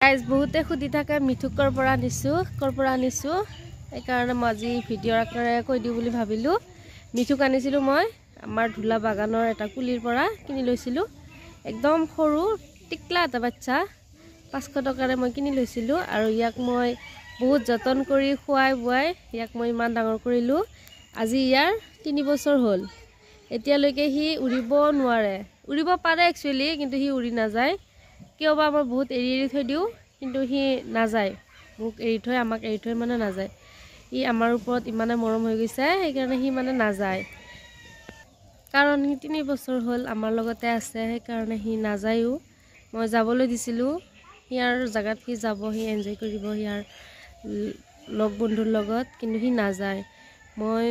Guys বহুতে সুধি থাকে মিঠুক কৰ পৰা আনিছো সেইকাৰণে মই আজি ভিডিঅ' আকাৰে কৈ দিওঁ বুলি ভাবিলোঁ। মিঠুক আনিছিলোঁ মই আমাৰ ধুলা বাগানৰ এটা কুলিৰ পৰা কিনি লৈছিলোঁ। একদম সৰু টিকলা এটা বাচ্চা 500 টকাৰে মই কিনি লৈছিলোঁ আৰু ইয়াক মই বহুত যতন কৰি খুৱাই বুৱাই ইয়াক মই ইমান ডাঙৰ কৰিলোঁ। আজি ইয়াৰ 3 বছৰ হ'ল। এতিয়ালৈকে সি উৰিব নোৱাৰে, উৰিব পাৰে একচুৱেলি, কিন্তু সি উৰি নাযায়। কিয় বা মই বহুত এৰি থৈ দিওঁ, কিন্তু সি নাযায়। মোক এৰি থৈ আমাক এৰি থৈ মানে নাযায়। ই আমাৰ ওপৰত ইমানে মৰম হৈ গৈছে, সেইকাৰণে সি মানে নাযায়। কাৰণ সি 3 বছৰ হ'ল আমাৰ লগতে আছে, সেইকাৰণে সি নাযায়ও। মই যাবলৈ দিছিলোঁ, ইয়াৰ জেগাত সি যাব, সি এনজয় কৰিব ইয়াৰ লগ বন্ধুৰ লগত, কিন্তু সি নাযায়। মই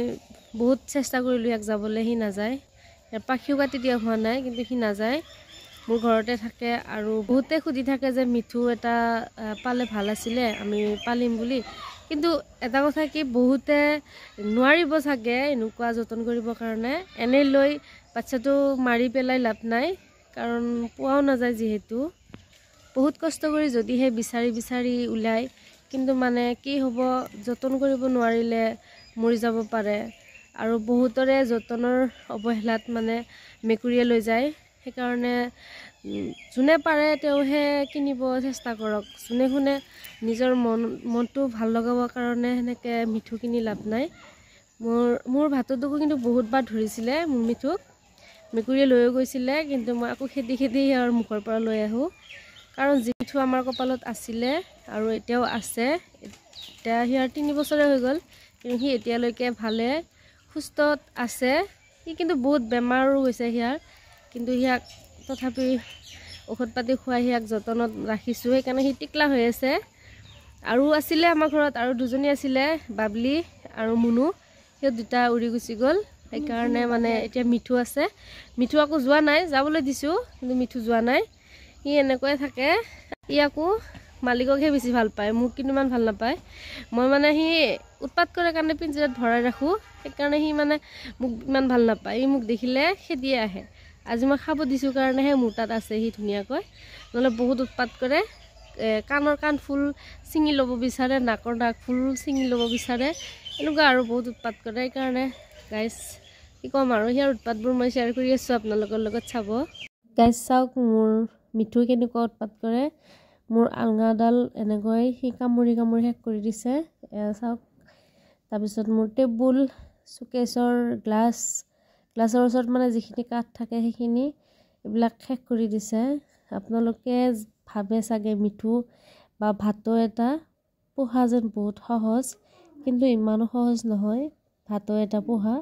বহুত চেষ্টা কৰিলোঁ ইয়াক যাবলৈ, সি নাযায়। ইয়াৰ পাখিও কাটি দিয়া হোৱা নাই, কিন্তু সি নাযায়। মোৰ ঘৰতে থাকে আৰু বহুতে সুধি থাকে যে মিঠু এটা পালে ভাল আছিলে, আমি পালিম বুলি। কিন্তু এটা কথা কি, বহুতে নোৱাৰিব চাগে এনেকুৱা যতন কৰিবৰ কাৰণে। এনেই লৈ বাচ্চাটো মাৰি পেলাই লাভ নাই, কাৰণ পোৱাও নাযায় যিহেতু। বহুত কষ্ট কৰি যদিহে বিচাৰি ওলায়, কিন্তু মানে কি হ'ব, যতন কৰিব নোৱাৰিলে মৰি যাব পাৰে। আৰু বহুতৰে যতনৰ অৱহেলাত মানে মেকুৰীয়ে লৈ যায়। সেইকাৰণে যোনে পাৰে তেওঁহে কিনিব চেষ্টা কৰক। যোনে শুনে নিজৰ মনটো ভাল লগাবৰ কাৰণে সেনেকৈ মিঠু কিনি লাভ নাই। মোৰ ভাতটোকো কিন্তু বহুতবাৰ ধৰিছিলে মোৰ মিঠুক, মেকুৰীয়ে লৈও গৈছিলে, কিন্তু মই আকৌ খেদি ইয়াৰ মুখৰ পৰা লৈ আহোঁ। কাৰণ যিটো আমাৰ কপালত আছিলে আৰু এতিয়াও আছে, এতিয়া সিয়াৰ 3 বছৰে হৈ গ'ল, কিন্তু সি এতিয়ালৈকে ভালে সুস্থত আছে। সি কিন্তু বহুত বেমাৰো হৈছে সিয়াৰ, কিন্তু সিয়াক তথাপি ঔষধ পাতি খুৱাই সিয়াক যতনত ৰাখিছোঁ, সেইকাৰণে সি টিকলা হৈ আছে। আৰু আছিলে আমাৰ ঘৰত আৰু 2জনী আছিলে, বাবলি আৰু মুনু। সিহঁত 2টা উৰি গুচি গ'ল, সেইকাৰণে মানে এতিয়া মিঠু আছে। মিঠু আকৌ যোৱা নাই, যাবলৈ দিছোঁ, কিন্তু মিঠু যোৱা নাই। সি এনেকৈয়ে থাকে। ই আকৌ মালিককহে বেছি ভাল পায়, মোক কিন্তু ইমান ভাল নাপায়। মই মানে সি উৎপাত কৰে কাৰণে পিঞ্জিৰাত ভৰাই ৰাখোঁ, সেইকাৰণে সি মানে মোক ইমান ভাল নাপায়। সি মোক দেখিলে খেদিয়ে আহে। আজি মই খাব দিছোঁ কাৰণেহে মোৰ তাত আছে সি ধুনীয়াকৈ, নহ'লে বহুত উৎপাত কৰে। কাণৰ কাণফুল ছিঙি ল'ব বিচাৰে, নাকৰ নাকফুল ছিঙি ল'ব বিচাৰে, এনেকুৱা আৰু বহুত উৎপাত কৰে। সেইকাৰণে গাইজ কি ক'ম আৰু, সিয়াৰ উৎপাতবোৰ মই শ্বেয়াৰ কৰি আছোঁ আপোনালোকৰ লগত, চাব। গাইজ চাওক মোৰ মিঠু কেনেকুৱা উৎপাত কৰে। মোৰ আলঙাডাল এনেকৈ সি কামুৰি শেষ কৰি দিছে, চাওক। তাৰপিছত মোৰ টেবুল, চুকেছৰ গ্লাছৰ ওচৰত মানে যিখিনি কাঠ থাকে সেইখিনি এইবিলাক শেষ কৰি দিছে। আপোনালোকে ভাবে চাগে মিঠু বা ভাটৌ এটা পোহা যেন বহুত সহজ, কিন্তু ইমানো সহজ নহয়। ভাটৌ এটা পোহা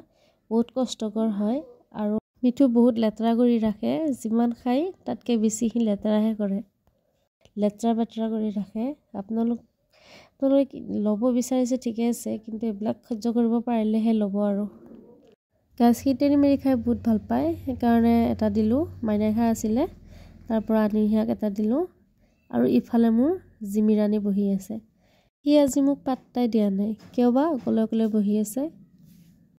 বহুত কষ্টকৰ হয়, আৰু মিঠু বহুত লেতেৰা কৰি ৰাখে। যিমান খায় তাতকৈ বেছি সি লেতেৰাহে কৰে, লেতেৰা কৰি ৰাখে। আপোনালোকে ল'ব বিচাৰিছে ঠিকে আছে, কিন্তু এইবিলাক সহ্য কৰিব পাৰিলেহে ল'ব আৰু। গাছ সি টেনি মেলি খাই বহুত ভাল পায়, সেইকাৰণে এটা দিলোঁ। মাইনাই খাই আছিলে, তাৰ পৰা আনি সিয়াক এটা দিলোঁ। আৰু ইফালে মোৰ জিমিৰাণী বহি আছে। সি আজি মোক পাত্তাই দিয়া নাই, কিয় বা অকলে বহি আছে।